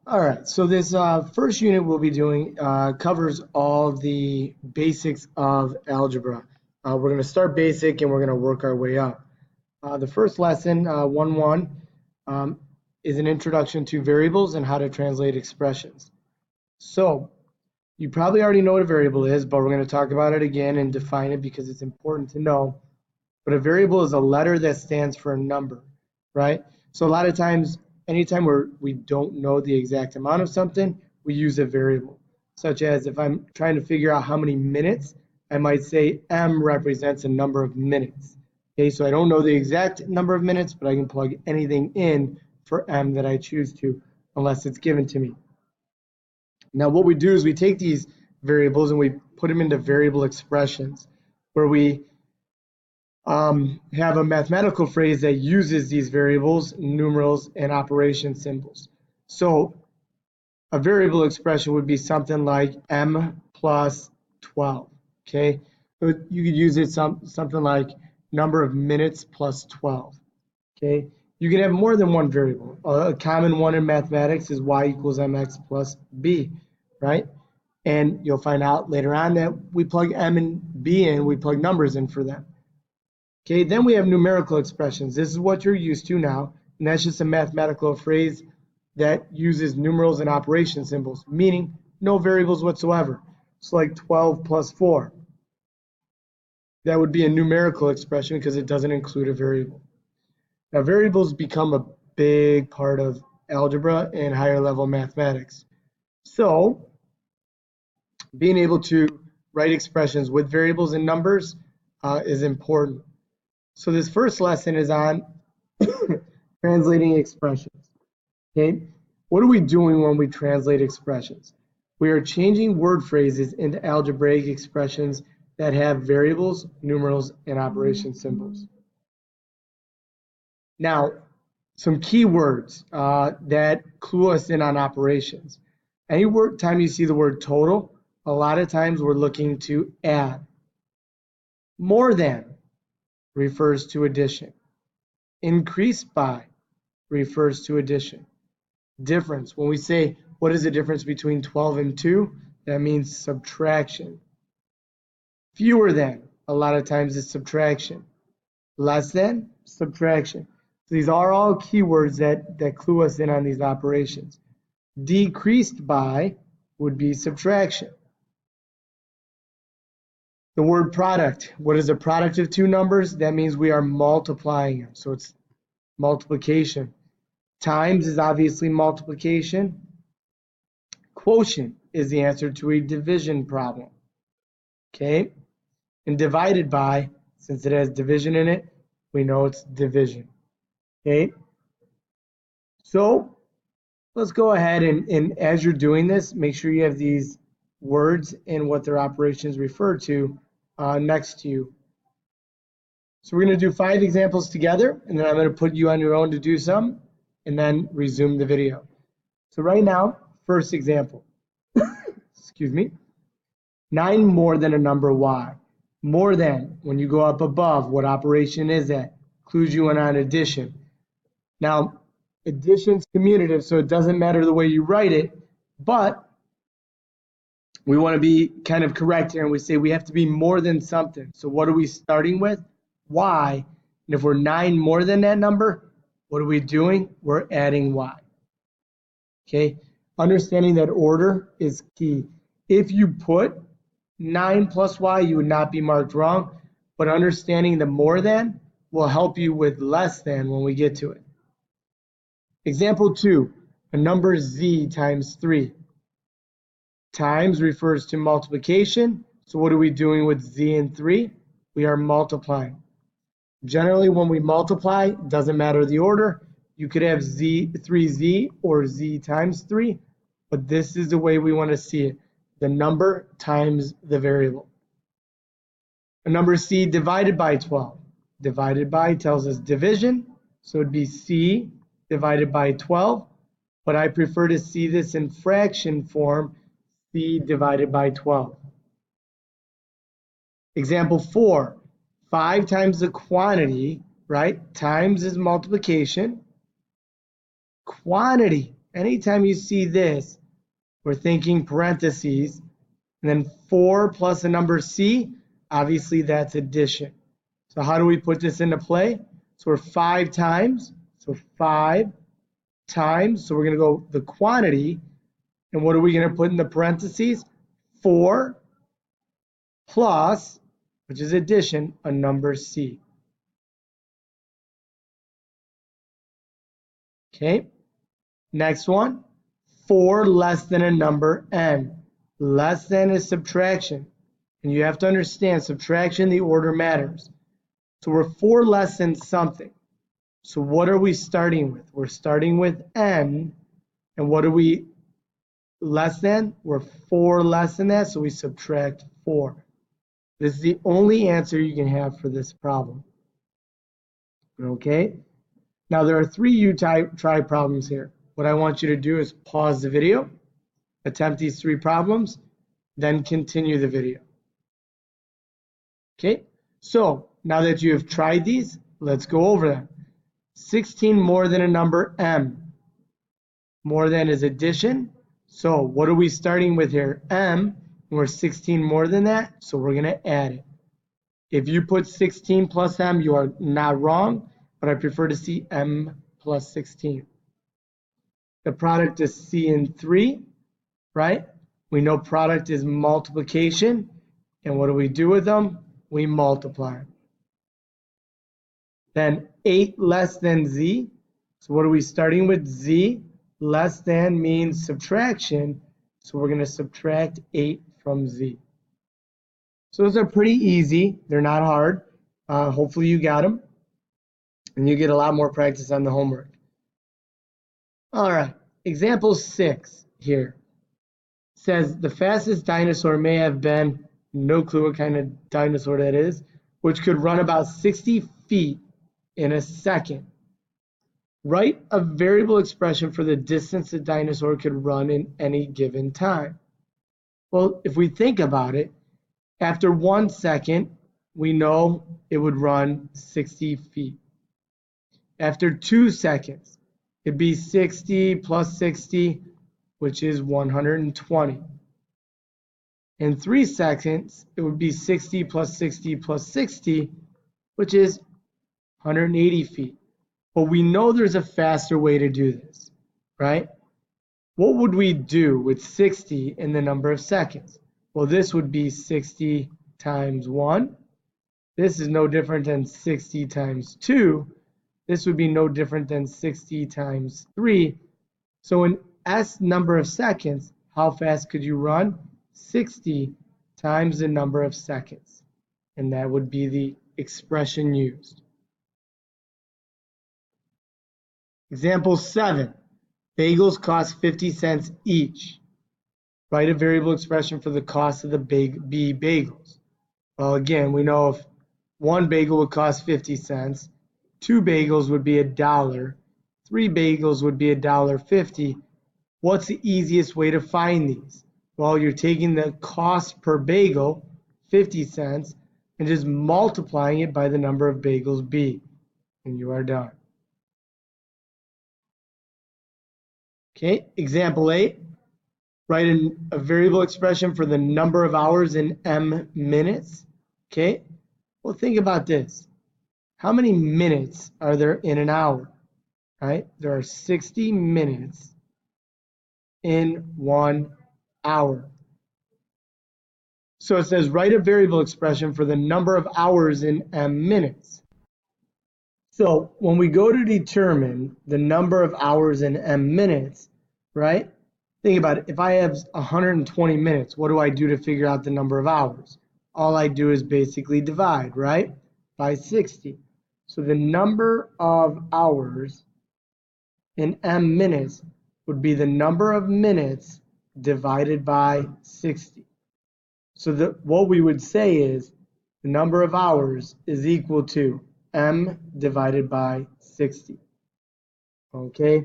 All right, so this first unit we'll be doing covers all the basics of algebra. We're going to start basic and we're going to work our way up. The first lesson, 1.1, is an introduction to variables and how to translate expressions. So you probably already know what a variable is, but we're going to talk about it again and define it because it's important to know. But a variable is a letter that stands for a number, right? So a lot of times, anytime we don't know the exact amount of something, we use a variable. Such as if I'm trying to figure out how many minutes, I might say M represents a number of minutes. Okay, so I don't know the exact number of minutes, but I can plug anything in for M that I choose to, unless it's given to me. Now what we do is we take these variables and we put them into variable expressions, where we have a mathematical phrase that uses these variables, numerals, and operation symbols. So a variable expression would be something like m plus 12, okay? So you could use it something like number of minutes plus 12, okay? You can have more than one variable. A common one in mathematics is y equals mx plus b, right? And you'll find out later on that we plug m and b in, we plug numbers in for them. Okay, then we have numerical expressions. This is what you're used to now, and that's just a mathematical phrase that uses numerals and operation symbols, meaning no variables whatsoever. So like 12 plus 4. That would be a numerical expression because it doesn't include a variable. Now variables become a big part of algebra and higher level mathematics. So being able to write expressions with variables and numbers is important. So this first lesson is on translating expressions. Okay, what are we doing when we translate expressions? We are changing word phrases into algebraic expressions that have variables, numerals, and operation symbols. Now, some key words that clue us in on operations. Any time you see the word total, a lot of times we're looking to add. More than refers to addition. Increased by refers to addition. Difference, when we say what is the difference between 12 and 2, that means subtraction. Fewer than, a lot of times is subtraction. Less than, subtraction. So these are all keywords that clue us in on these operations. Decreased by would be subtraction. The word product, what is a product of two numbers? That means we are multiplying them, so it's multiplication. Times is obviously multiplication. Quotient is the answer to a division problem. Okay? And divided by, since it has division in it, we know it's division. Okay? So let's go ahead and as you're doing this, make sure you have these words and what their operations refer to next to you. So we're going to do 5 examples together, and then I'm going to put you on your own to do some, and then resume the video. So right now, first example, excuse me, 9 more than a number y. More than, when you go up above, what operation is that? Clues you in on addition. Now, addition's commutative, so it doesn't matter the way you write it, but we want to be kind of correct here, and we say we have to be more than something. So what are we starting with? Y. And if we're 9 more than that number, what are we doing? We're adding y. Okay, understanding that order is key. If you put 9 plus y, you would not be marked wrong, but understanding the more than will help you with less than when we get to it. Example 2, a number z times 3. Times refers to multiplication, so what are we doing with z and 3? We are multiplying. Generally, when we multiply, it doesn't matter the order. You could have z 3z or z times 3, but this is the way we want to see it. The number times the variable. A number c divided by 12. Divided by tells us division, so it'd be c divided by 12, but I prefer to see this in fraction form, c divided by 12. Example 4, 5 times the quantity, right? Times is multiplication. Quantity anytime you see this, we're thinking parentheses, and then 4 plus the number C, obviously that's addition. So how do we put this into play? So we're 5 times, so 5 times, so we're going to go the quantity, and what are we going to put in the parentheses? 4 plus, which is addition, a number C. Okay, next one, 4 less than a number n. Less than is subtraction, and you have to understand subtraction, the order matters. So we're 4 less than something. So what are we starting with? We're starting with n, and what are we less than? We're 4 less than that, so we subtract 4. This is the only answer you can have for this problem. Okay? Now there are 3 try problems here. What I want you to do is pause the video, attempt these 3 problems, then continue the video. Okay? So now that you have tried these, let's go over them. 16 more than a number m. More than is addition. So what are we starting with here? M, and we're 16 more than that, so we're going to add it. If you put 16 plus m, you are not wrong, but I prefer to see m plus 16. The product is C and 3, right? We know product is multiplication, and what do we do with them? We multiply. Then 8 less than z. So what are we starting with? Z. Less than means subtraction, so we're going to subtract 8 from z. So those are pretty easy. They're not hard. Hopefully you got them, and you get a lot more practice on the homework. All right, example 6 here says the fastest dinosaur may have been, no clue what kind of dinosaur that is, which could run about 60 feet in a second. Write a variable expression for the distance a dinosaur could run in any given time. Well, if we think about it, after 1 second, we know it would run 60 feet. After 2 seconds, it'd be 60 plus 60, which is 120. In 3 seconds, it would be 60 plus 60 plus 60, which is 180 feet. But we know there's a faster way to do this, right? What would we do with 60 in the number of seconds? Well, this would be 60 times 1. This is no different than 60 times 2. This would be no different than 60 times 3. So in S number of seconds, how fast could you run? 60 times the number of seconds. And that would be the expression used. Example 7. Bagels cost 50 cents each. Write a variable expression for the cost of the B bagels. Well, again, we know if 1 bagel would cost 50 cents, 2 bagels would be $1, 3 bagels would be $1.50. What's the easiest way to find these? Well, you're taking the cost per bagel, 50 cents, and just multiplying it by the number of bagels B, and you are done. Okay, example 8. Write a variable expression for the number of hours in m minutes. Okay, well, think about this. How many minutes are there in an hour? Right? There are 60 minutes in 1 hour. So it says write a variable expression for the number of hours in m minutes. So when we go to determine the number of hours in m minutes, right? Think about it. If I have 120 minutes, what do I do to figure out the number of hours? All I do is basically divide, right? By 60. So the number of hours in m minutes would be the number of minutes divided by 60. So what we would say is the number of hours is equal to m divided by 60. Okay?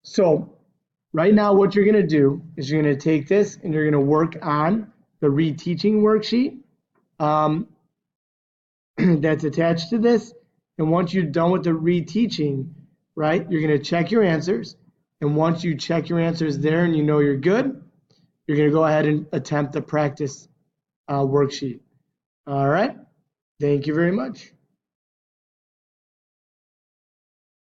So right now what you're going to do is you're going to take this and you're going to work on the reteaching worksheet that's attached to this. And once you're done with the reteaching, right, you're going to check your answers And once you check your answers there and you know you're good, you're going to go ahead and attempt the practice worksheet. All right. Thank you very much.